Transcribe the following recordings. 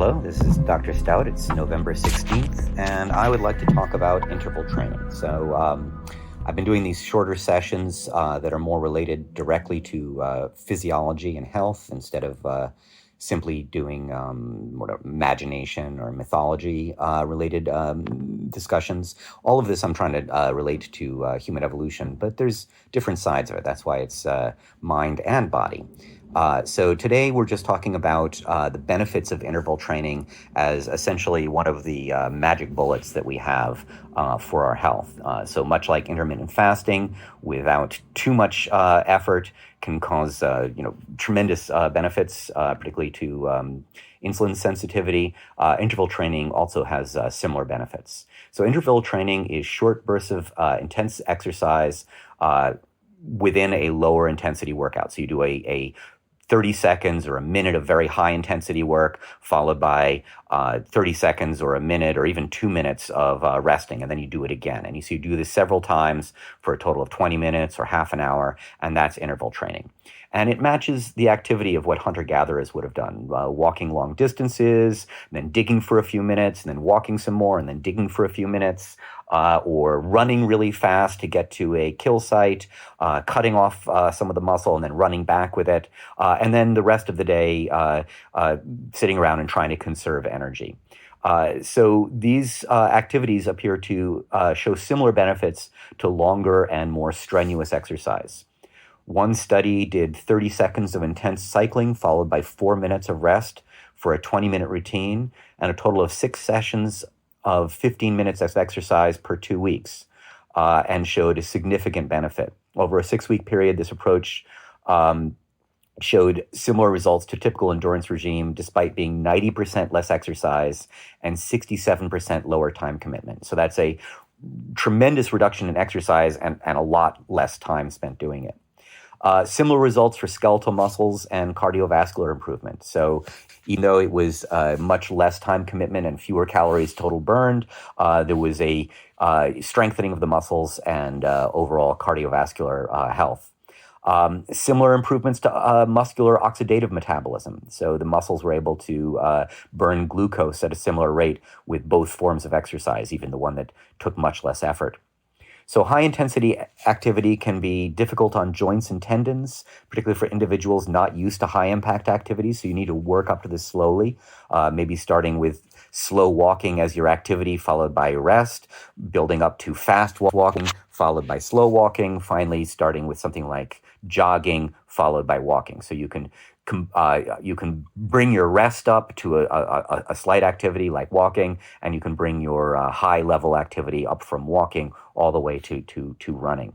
Hello, this is Dr. Stout. It's November 16th, and I would like to talk about interval training. I've been doing these shorter sessions that are more related directly to physiology and health instead of simply doing imagination or mythology related discussions. All of this I'm trying to relate to human evolution, but there's different sides of it. That's why it's mind and body. So today we're just talking about the benefits of interval training as essentially one of the magic bullets that we have for our health. So much like intermittent fasting, without too much effort, can cause tremendous benefits, particularly to insulin sensitivity. Interval training also has similar benefits. So interval training is short bursts of intense exercise within a lower intensity workout. So you do a 30 seconds or a minute of very high intensity work, followed by 30 seconds or a minute or even 2 minutes of resting, and then you do it again. So you do this several times for a total of 20 minutes or half an hour, and that's interval training. And it matches the activity of what hunter-gatherers would have done, walking long distances, then digging for a few minutes, and then walking some more, and then digging for a few minutes, or running really fast to get to a kill site, cutting off some of the muscle and then running back with it, and then the rest of the day sitting around and trying to conserve energy. So these activities appear to show similar benefits to longer and more strenuous exercise. One study did 30 seconds of intense cycling followed by 4 minutes of rest for a 20-minute routine and a total of 6 sessions of 15 minutes of exercise per 2 weeks, and showed a significant benefit. Over a 6-week period, this approach showed similar results to typical endurance regime despite being 90% less exercise and 67% lower time commitment. So that's a tremendous reduction in exercise and a lot less time spent doing it. Similar results for skeletal muscles and cardiovascular improvement. So even though it was much less time commitment and fewer calories total burned, there was a strengthening of the muscles and overall cardiovascular health. Similar improvements to muscular oxidative metabolism. So the muscles were able to burn glucose at a similar rate with both forms of exercise, even the one that took much less effort. So high-intensity activity can be difficult on joints and tendons, particularly for individuals not used to high-impact activities. So you need to work up to this slowly, maybe starting with slow walking as your activity, followed by rest, building up to fast walking, followed by slow walking, finally starting with something like jogging, followed by walking. So you can bring your rest up to a slight activity like walking, and you can bring your high level activity up from walking all the way to running.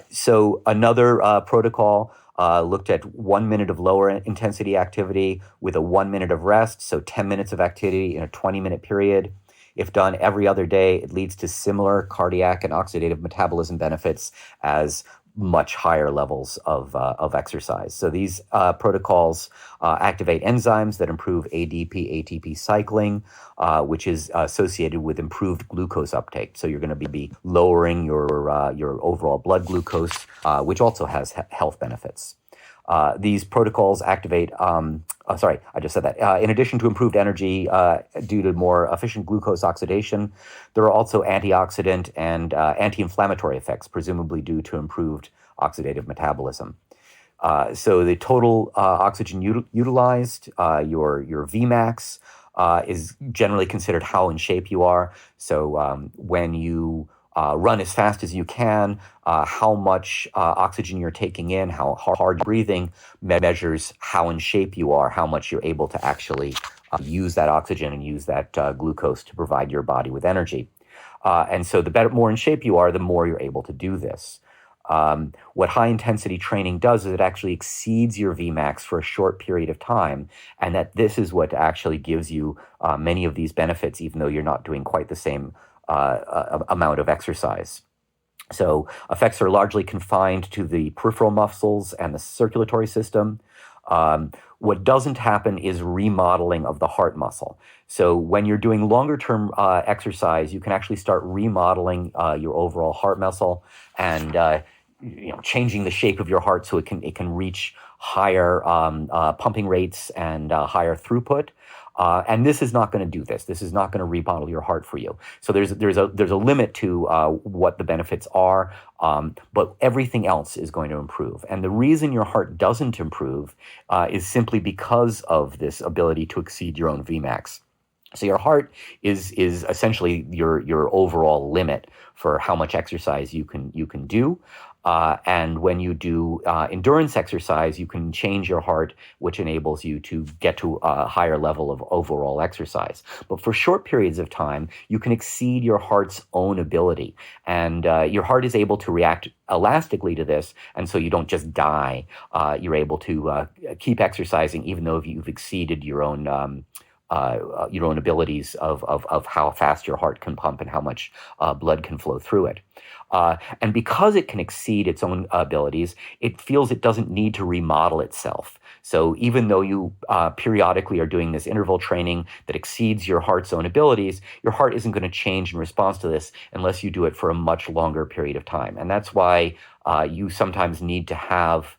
So another protocol looked at 1 minute of lower intensity activity with a 1 minute of rest, so 10 minutes of activity in a 20-minute period. If done every other day, it leads to similar cardiac and oxidative metabolism benefits as much higher levels of exercise. So these protocols activate enzymes that improve ADP-ATP cycling, which is associated with improved glucose uptake. So you're going to be lowering your overall blood glucose, which also has health benefits. These protocols activate, in addition to improved energy due to more efficient glucose oxidation, there are also antioxidant and anti-inflammatory effects, presumably due to improved oxidative metabolism. So the total oxygen utilized, your Vmax, is generally considered how in shape you are. So when you run as fast as you can, how much oxygen you're taking in, how hard you're breathing measures how in shape you are, how much you're able to actually use that oxygen and use that glucose to provide your body with energy. And so the more in shape you are, the more you're able to do this. What high-intensity training does is it actually exceeds your Vmax for a short period of time, and that this is what actually gives you many of these benefits, even though you're not doing quite the same amount of exercise. So effects are largely confined to the peripheral muscles and the circulatory system. What doesn't happen is remodeling of the heart muscle. So when you're doing longer-term exercise, you can actually start remodeling your overall heart muscle, and changing the shape of your heart so it can reach higher pumping rates and higher throughput. And this is not going to do this. This is not going to remodel your heart for you. So there's a limit to what the benefits are, but everything else is going to improve. And the reason your heart doesn't improve is simply because of this ability to exceed your own Vmax. So your heart is essentially your overall limit for how much exercise you can do. And when you do endurance exercise, you can change your heart, which enables you to get to a higher level of overall exercise. But for short periods of time, you can exceed your heart's own ability. And your heart is able to react elastically to this, and so you don't just die. You're able to keep exercising even though you've exceeded your own abilities of how fast your heart can pump and how much blood can flow through it. And because it can exceed its own abilities, it feels it doesn't need to remodel itself. So even though you periodically are doing this interval training that exceeds your heart's own abilities, your heart isn't going to change in response to this unless you do it for a much longer period of time. And that's why you sometimes need to have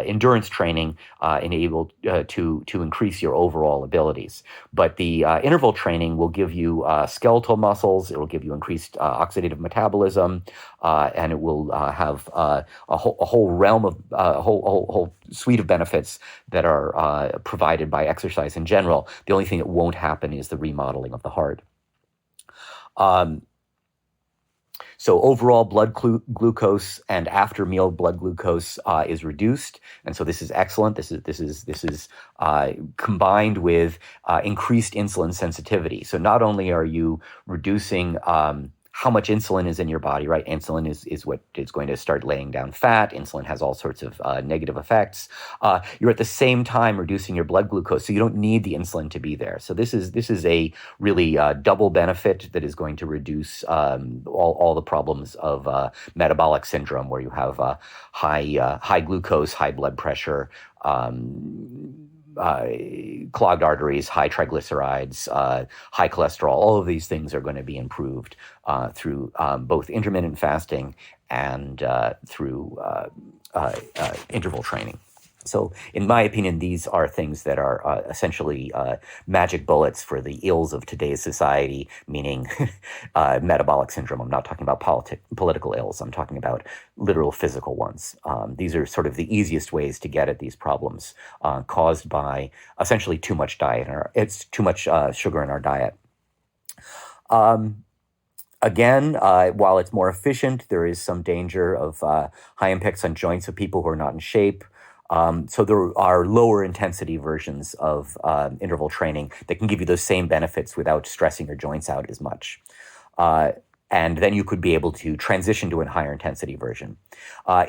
endurance training enabled to increase your overall abilities. But the interval training will give you skeletal muscles, it will give you increased oxidative metabolism, and it will have a whole realm of a whole suite of benefits that are provided by exercise in general. The only thing that won't happen is the remodeling of the heart. So overall blood glucose and after meal blood glucose is reduced, and so this is excellent. This is combined with increased insulin sensitivity. So not only are you reducing how much insulin is in your body, right? Insulin is what is going to start laying down fat. Insulin has all sorts of negative effects. You're at the same time reducing your blood glucose, so you don't need the insulin to be there. So this is a really double benefit that is going to reduce all the problems of metabolic syndrome, where you have high glucose, high blood pressure, clogged arteries, high triglycerides, high cholesterol. All of these things are going to be improved through both intermittent fasting and through interval training. So in my opinion, these are things that are essentially magic bullets for the ills of today's society, meaning metabolic syndrome. I'm not talking about political ills. I'm talking about literal physical ones. These are sort of the easiest ways to get at these problems caused by essentially too much diet. It's too much sugar in our diet. Again, while it's more efficient, there is some danger of high impacts on joints of people who are not in shape. So there are lower intensity versions of interval training that can give you those same benefits without stressing your joints out as much. And then you could be able to transition to a higher intensity version.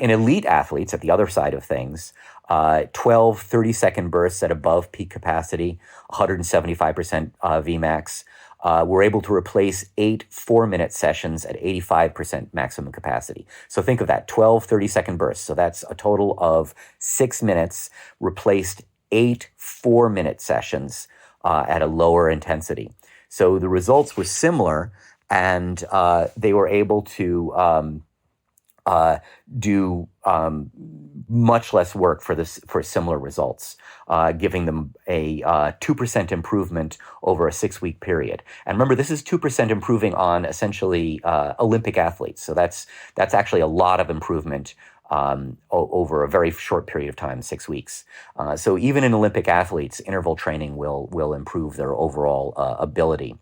In elite athletes, at the other side of things, 12 30-second bursts at above peak capacity, 175% Vmax, we're able to replace 8 4-minute sessions at 85% maximum capacity. So think of that, 12 30-second bursts. So that's a total of 6 minutes, replaced 8 4-minute sessions at a lower intensity. So the results were similar, and they were able to do much less work for similar results, giving them a 2% improvement over a 6-week period. And remember, this is 2% improving on essentially Olympic athletes. So that's actually a lot of improvement over a very short period of time, 6 weeks. So even in Olympic athletes, interval training will improve their overall ability.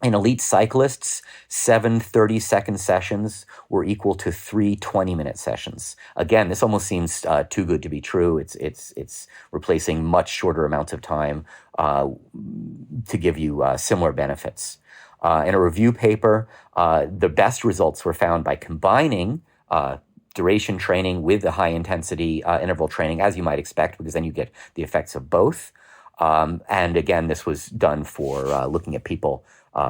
In elite cyclists, 7 30-second sessions were equal to 3 20-minute sessions. Again, this almost seems too good to be true. It's replacing much shorter amounts of time to give you similar benefits. In a review paper, the best results were found by combining duration training with the high-intensity interval training, as you might expect, because then you get the effects of both. And again, this was done for looking at people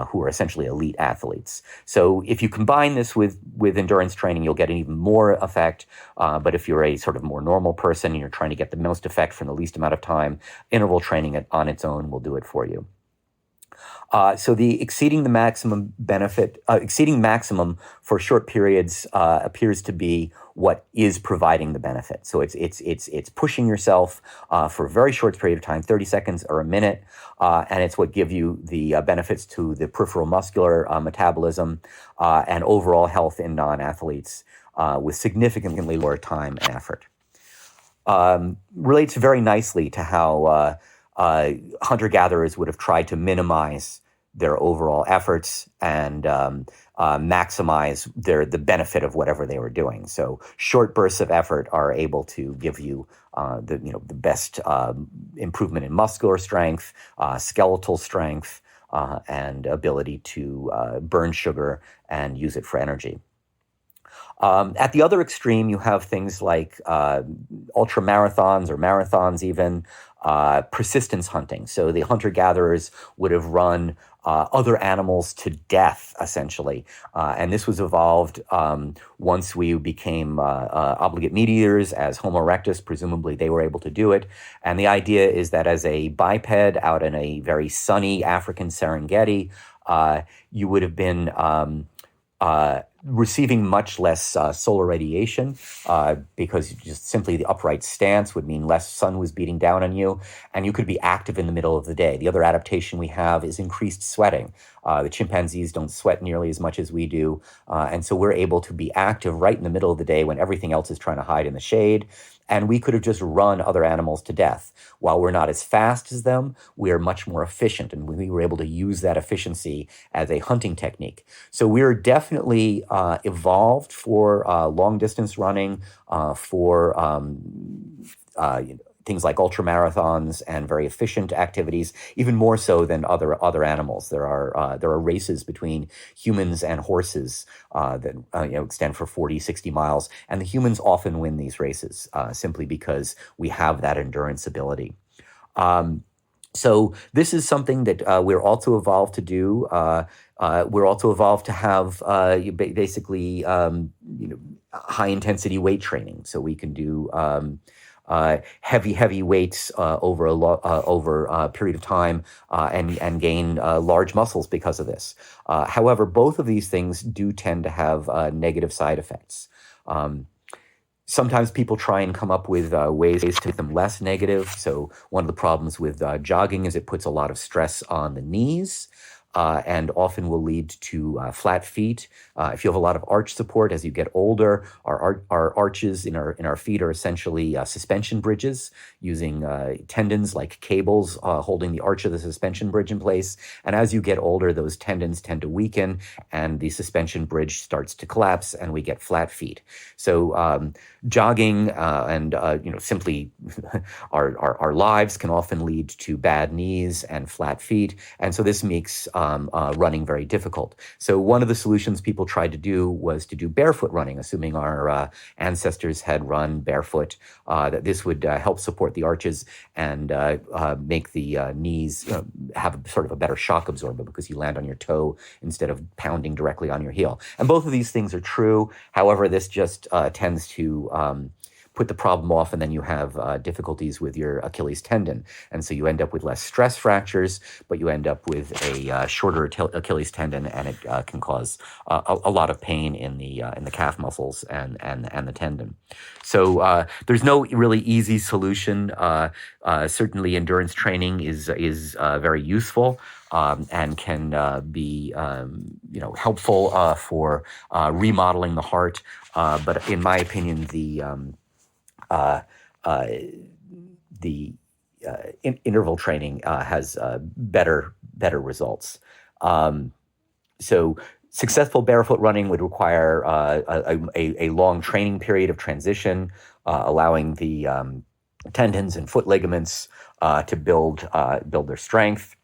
who are essentially elite athletes. So if you combine this with endurance training, you'll get an even more effect. But if you're a sort of more normal person and you're trying to get the most effect from the least amount of time, interval training on its own will do it for you. So the exceeding the maximum benefit, exceeding maximum for short periods appears to be what is providing the benefit. So it's pushing yourself for a very short period of time, 30 seconds or a minute, and it's what give you the benefits to the peripheral muscular metabolism and overall health in non-athletes with significantly lower time and effort. Relates very nicely to how hunter-gatherers would have tried to minimize their overall efforts and maximize the benefit of whatever they were doing. So short bursts of effort are able to give you the best improvement in muscular strength, skeletal strength, and ability to burn sugar and use it for energy. At the other extreme, you have things like ultra marathons or marathons even, persistence hunting. So the hunter-gatherers would have run other animals to death, essentially. And this was evolved once we became obligate meat eaters as Homo erectus. Presumably they were able to do it. And the idea is that as a biped out in a very sunny African Serengeti, you would have been receiving much less solar radiation because just simply the upright stance would mean less sun was beating down on you, and you could be active in the middle of the day. The other adaptation we have is increased sweating. The chimpanzees don't sweat nearly as much as we do, and so we're able to be active right in the middle of the day when everything else is trying to hide in the shade. And we could have just run other animals to death. While we're not as fast as them, we are much more efficient, and we were able to use that efficiency as a hunting technique. So we're definitely evolved for long-distance running, for things like ultra marathons and very efficient activities, even more so than other animals. There are races between humans and horses that extend for 40, 60 miles, and the humans often win these races simply because we have that endurance ability. So this is something that we're also evolved to do. We're also evolved to have basically high intensity weight training, so we can do heavy weights over a period of time and gain large muscles because of this. However, both of these things do tend to have negative side effects. Sometimes people try and come up with ways to make them less negative. So one of the problems with jogging is it puts a lot of stress on the knees. And often will lead to flat feet. If you have a lot of arch support as you get older, our arches in our feet are essentially suspension bridges using tendons like cables holding the arch of the suspension bridge in place. And as you get older, those tendons tend to weaken and the suspension bridge starts to collapse and we get flat feet. So jogging and simply our lives can often lead to bad knees and flat feet. And so this makes running very difficult. So one of the solutions people tried to do was to do barefoot running, assuming our ancestors had run barefoot, that this would help support the arches and make the knees have sort of a better shock absorber because you land on your toe instead of pounding directly on your heel. And both of these things are true. However, this just tends to put the problem off, and then you have difficulties with your Achilles tendon. And so you end up with less stress fractures, but you end up with a shorter Achilles tendon, and it can cause a lot of pain in the calf muscles and the tendon. So there's no really easy solution. Certainly endurance training is very useful and can be helpful for remodeling the heart. But in my opinion, the interval training has better results. So successful barefoot running would require a long training period of transition, allowing the tendons and foot ligaments to build their strength.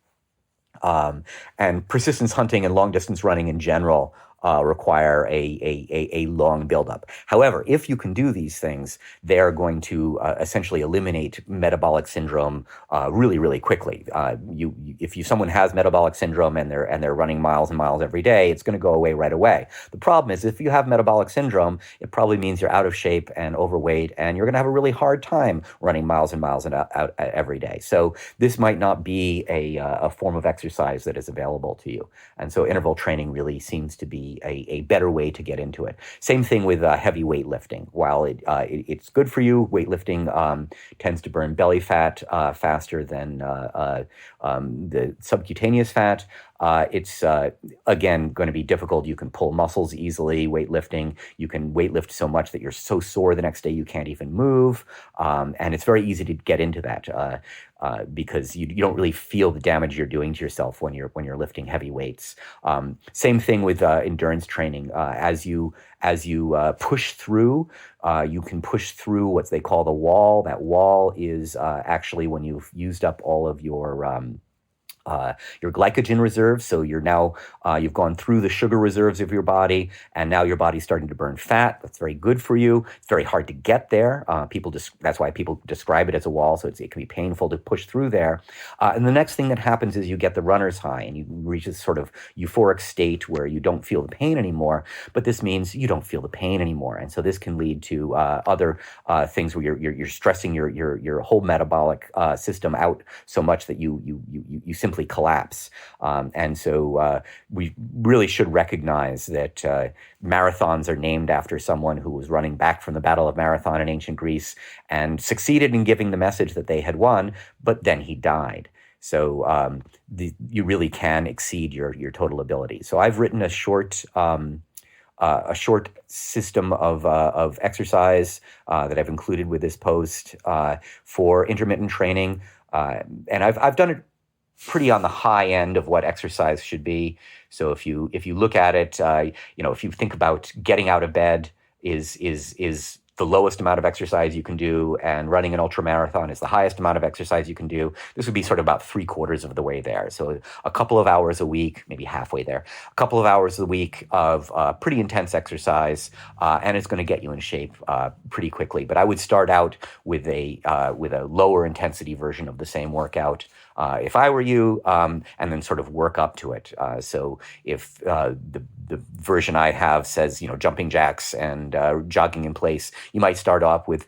And persistence hunting and long distance running in general require a long buildup. However, if you can do these things, they're going to essentially eliminate metabolic syndrome really, really quickly. If someone has metabolic syndrome and they're running miles and miles every day, it's going to go away right away. The problem is if you have metabolic syndrome, it probably means you're out of shape and overweight, and you're going to have a really hard time running miles and miles out every day. So this might not be a form of exercise that is available to you. And so interval training really seems to be a better way to get into it. Same thing with heavy weightlifting. While it's good for you, weightlifting tends to burn belly fat faster than the subcutaneous fat. It's, again, going to be difficult. You can pull muscles easily, weightlifting. You can weightlift so much that you're so sore the next day you can't even move. And it's very easy to get into that because you don't really feel the damage you're doing to yourself when you're lifting heavy weights. Same thing with endurance training. As you push through, you can push through what they call the wall. That wall is actually when you've used up all of your glycogen reserves. So you're now, you've gone through the sugar reserves of your body, and now your body's starting to burn fat. That's very good for you. It's very hard to get there. That's why people describe it as a wall. So it can be painful to push through there. And the next thing that happens is you get the runner's high, and you reach this sort of euphoric state where you don't feel the pain anymore. But this means you don't feel the pain anymore. And so this can lead to other things where you're stressing your whole metabolic system out so much that you simply collapse. And so we really should recognize that marathons are named after someone who was running back from the Battle of Marathon in ancient Greece and succeeded in giving the message that they had won, but then he died. So you really can exceed your total ability. So I've written a short system of exercise that I've included with this post for intermittent training, and I've done it pretty on the high end of what exercise should be. So if you look at it, if you think about getting out of bed is the lowest amount of exercise you can do, and running an ultramarathon is the highest amount of exercise you can do. This would be sort of about 3/4 of the way there. So a couple of hours a week, maybe halfway there, a couple of hours a week of pretty intense exercise, and it's going to get you in shape pretty quickly. But I would start out with a lower intensity version of the same workout if I were you, and then sort of work up to it. So if the version I have says, jumping jacks and jogging in place, you might start off with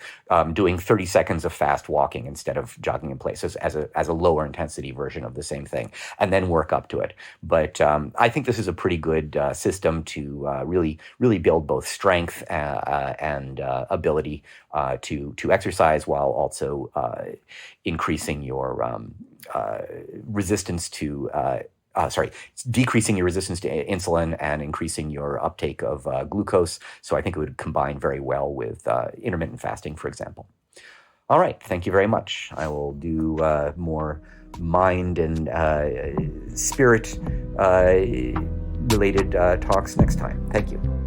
doing 30 seconds of fast walking instead of jogging in place as a lower intensity version of the same thing, and then work up to it. But I think this is a pretty good system to really build both strength and ability to exercise, while also increasing your resistance to decreasing your resistance to insulin and increasing your uptake of glucose. So I think it would combine very well with intermittent fasting, for example. All right, thank you very much. I will do more mind and spirit related talks next time. Thank you.